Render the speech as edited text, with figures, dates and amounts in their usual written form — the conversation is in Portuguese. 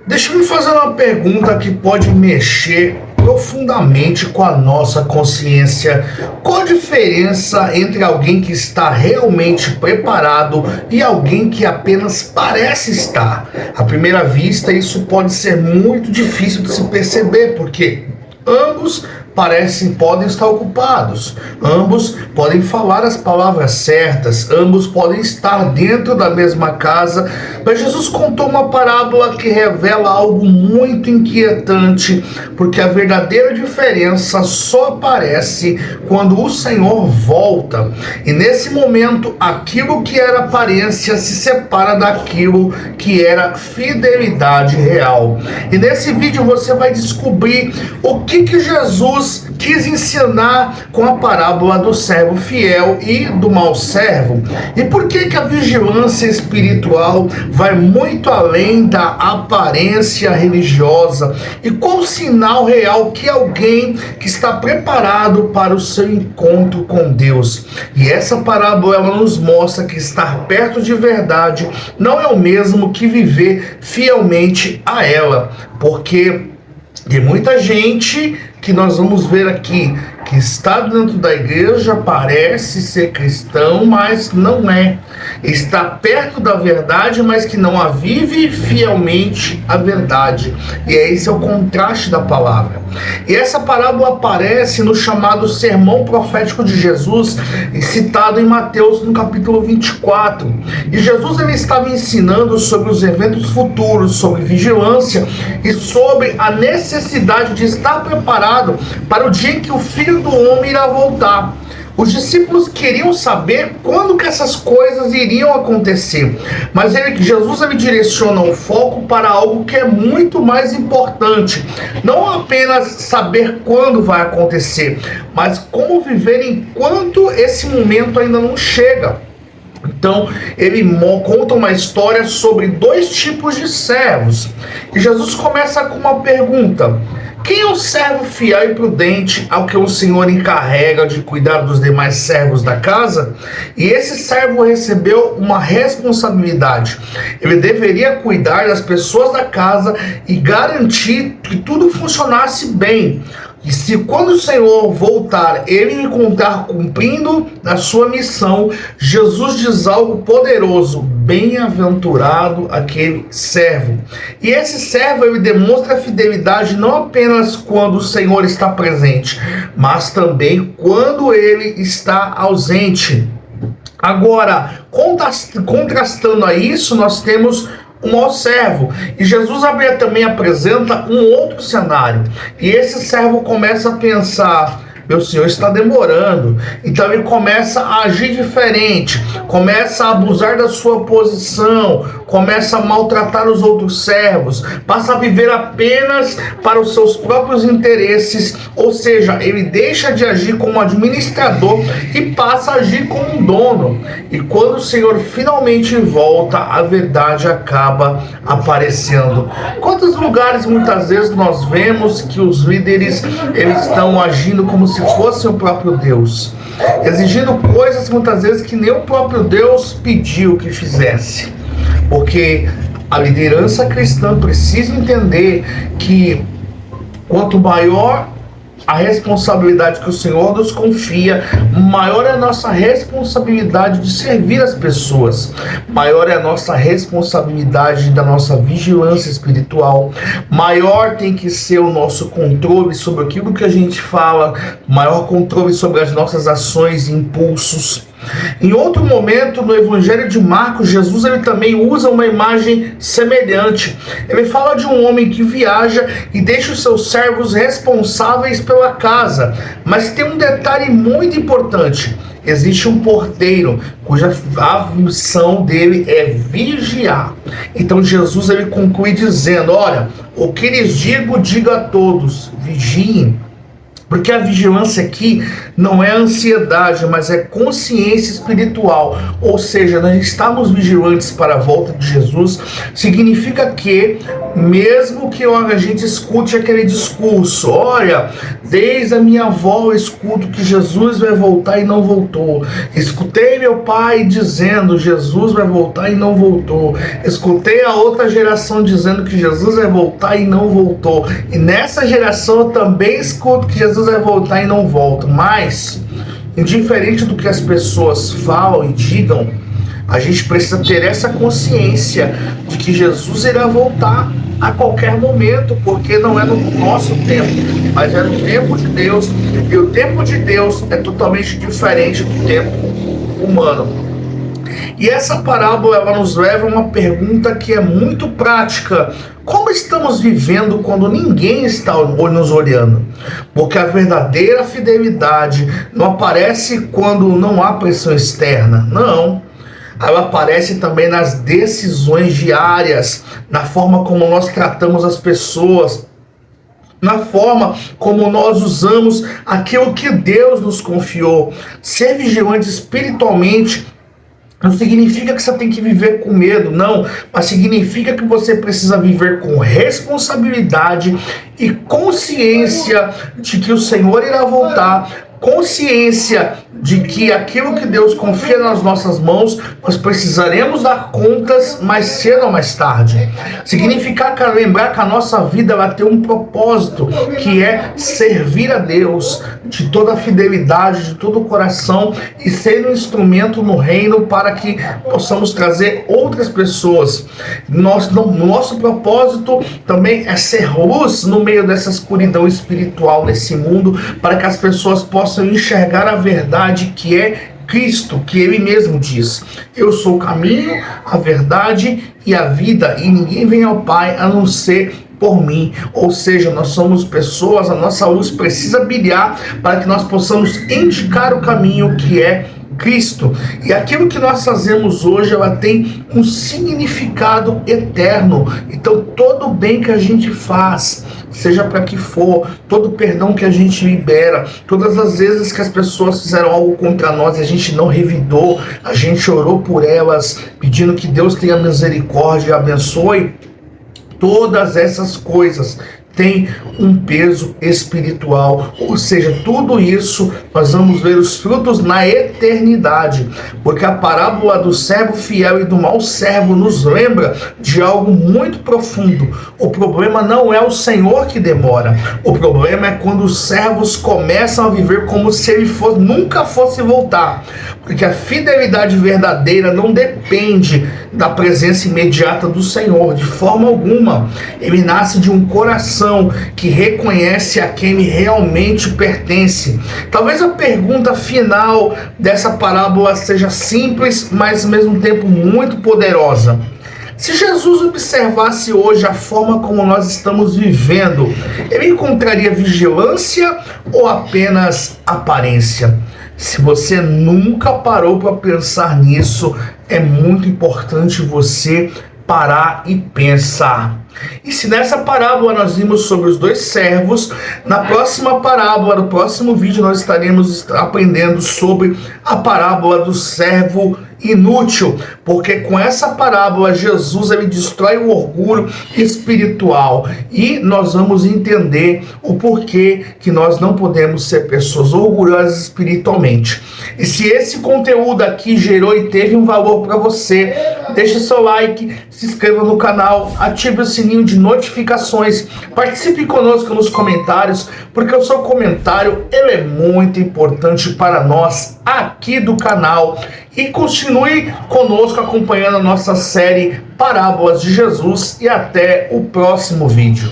Deixa eu me fazer uma pergunta que pode mexer profundamente com a nossa consciência. Qual a diferença entre alguém que está realmente preparado e alguém que apenas parece estar? À primeira vista, isso pode ser muito difícil de se perceber, porque ambos podem estar ocupados, ambos podem falar as palavras certas, ambos podem estar dentro da mesma casa, mas Jesus contou uma parábola que revela algo muito inquietante, porque a verdadeira diferença só aparece quando o Senhor volta, e nesse momento aquilo que era aparência se separa daquilo que era fidelidade real. E nesse vídeo você vai descobrir o que Jesus quis ensinar com a parábola do servo fiel e do mau servo. E por que a vigilância espiritual vai muito além da aparência religiosa? E qual o sinal real que alguém que está preparado para o seu encontro com Deus? E essa parábola ela nos mostra que estar perto de verdade não é o mesmo que viver fielmente a ela, porque tem muita gente que nós vamos ver aqui, que está dentro da igreja, parece ser cristão, mas não é. Está perto da verdade, mas que não a vive fielmente a verdade. E esse é o contraste da palavra. E essa parábola aparece no chamado Sermão Profético de Jesus, citado em Mateus no capítulo 24. E Jesus ele estava ensinando sobre os eventos futuros, sobre vigilância e sobre a necessidade de estar preparado para o dia em que o Filho do Homem irá voltar. Os discípulos queriam saber quando que essas coisas iriam acontecer, mas Jesus direciona o foco para algo que é muito mais importante, não apenas saber quando vai acontecer, mas como viver enquanto esse momento ainda não chega. Então, ele conta uma história sobre dois tipos de servos, e Jesus começa com uma pergunta: quem é o servo fiel e prudente ao que o Senhor encarrega de cuidar dos demais servos da casa? E esse servo recebeu uma responsabilidade. Ele deveria cuidar das pessoas da casa e garantir que tudo funcionasse bem. E se quando o Senhor voltar, ele encontrar cumprindo a sua missão, Jesus diz algo poderoso: bem-aventurado aquele servo. E esse servo ele demonstra fidelidade não apenas quando o Senhor está presente, mas também quando ele está ausente. Agora, contrastando a isso, nós temos um mau servo. E Jesus também apresenta um outro cenário. E esse servo começa a pensar: meu senhor está demorando. Então ele começa a agir diferente, começa a abusar da sua posição, começa a maltratar os outros servos, passa a viver apenas para os seus próprios interesses, ou seja, ele deixa de agir como administrador e passa a agir como um dono. E quando o Senhor finalmente volta, a verdade acaba aparecendo. Quantos lugares muitas vezes nós vemos que os líderes eles estão agindo como se fosse o próprio Deus, exigindo coisas muitas vezes que nem o próprio Deus pediu que fizesse, porque a liderança cristã precisa entender que quanto maior a responsabilidade que o Senhor nos confia, maior é a nossa responsabilidade de servir as pessoas, maior é a nossa responsabilidade da nossa vigilância espiritual, maior tem que ser o nosso controle sobre aquilo que a gente fala, maior controle sobre as nossas ações e impulsos. Em outro momento, no Evangelho de Marcos, Jesus ele também usa uma imagem semelhante. Ele fala de um homem que viaja e deixa os seus servos responsáveis pela casa. Mas tem um detalhe muito importante: existe um porteiro cuja a missão dele é vigiar. Então Jesus ele conclui dizendo: olha, o que lhes digo, diga a todos, vigiem. Porque a vigilância aqui não é ansiedade, mas é consciência espiritual. Ou seja, nós estamos vigilantes para a volta de Jesus. Significa que, mesmo que a gente escute aquele discurso, olha, desde a minha avó eu escuto que Jesus vai voltar e não voltou. Escutei meu pai dizendo Jesus vai voltar e não voltou. Escutei a outra geração dizendo que Jesus vai voltar e não voltou. E nessa geração eu também escuto que Jesus vai voltar e não volta. Mas, indiferente do que as pessoas falam e digam, a gente precisa ter essa consciência de que Jesus irá voltar a qualquer momento, porque não é no nosso tempo, mas é no tempo de Deus, e o tempo de Deus é totalmente diferente do tempo humano. E essa parábola ela nos leva a uma pergunta que é muito prática: como estamos vivendo quando ninguém está nos olhando? Porque a verdadeira fidelidade não aparece quando não há pressão externa, não. Ela aparece também nas decisões diárias, na forma como nós tratamos as pessoas, na forma como nós usamos aquilo que Deus nos confiou. Ser vigilante espiritualmente não significa que você tem que viver com medo, não, mas significa que você precisa viver com responsabilidade e consciência de que o Senhor irá voltar, consciência de que aquilo que Deus confia nas nossas mãos, nós precisaremos dar contas mais cedo ou mais tarde. Significa lembrar que a nossa vida vai ter um propósito, que é servir a Deus de toda a fidelidade, de todo o coração, e ser um instrumento no reino para que possamos trazer outras pessoas. Nosso propósito também é ser luz no meio dessa escuridão espiritual nesse mundo, para que as pessoas possam enxergar a verdade que é Cristo, que ele mesmo diz: eu sou o caminho, a verdade e a vida, e ninguém vem ao Pai a não ser por mim. Ou seja, nós somos pessoas, a nossa luz precisa brilhar para que nós possamos indicar o caminho que é Cristo. E aquilo que nós fazemos hoje, ela tem um significado eterno. Então, todo o bem que a gente faz, seja para que for, todo o perdão que a gente libera, todas as vezes que as pessoas fizeram algo contra nós e a gente não revidou, a gente orou por elas, pedindo que Deus tenha misericórdia e abençoe, todas essas coisas tem um peso espiritual, ou seja, tudo isso nós vamos ver os frutos na eternidade, porque a parábola do servo fiel e do mau servo nos lembra de algo muito profundo. O problema não é o Senhor que demora, o problema é quando os servos começam a viver como se ele nunca fosse voltar, porque a fidelidade verdadeira não depende da presença imediata do Senhor, de forma alguma. Ele nasce de um coração que reconhece a quem ele realmente pertence. Talvez a pergunta final dessa parábola seja simples, mas ao mesmo tempo muito poderosa. Se Jesus observasse hoje a forma como nós estamos vivendo, ele encontraria vigilância ou apenas aparência? Se você nunca parou para pensar nisso, é muito importante você parar e pensar. E se nessa parábola nós vimos sobre os dois servos, na próxima parábola, no próximo vídeo, nós estaremos aprendendo sobre a parábola do servo inútil, porque com essa parábola Jesus ele destrói o orgulho espiritual e nós vamos entender o porquê que nós não podemos ser pessoas orgulhosas espiritualmente. E se esse conteúdo aqui gerou e teve um valor para você, deixe seu like, se inscreva no canal, ative o sininho de notificações, participe conosco nos comentários, porque o seu comentário ele é muito importante para nós aqui do canal. E continue conosco acompanhando a nossa série Parábolas de Jesus e até o próximo vídeo.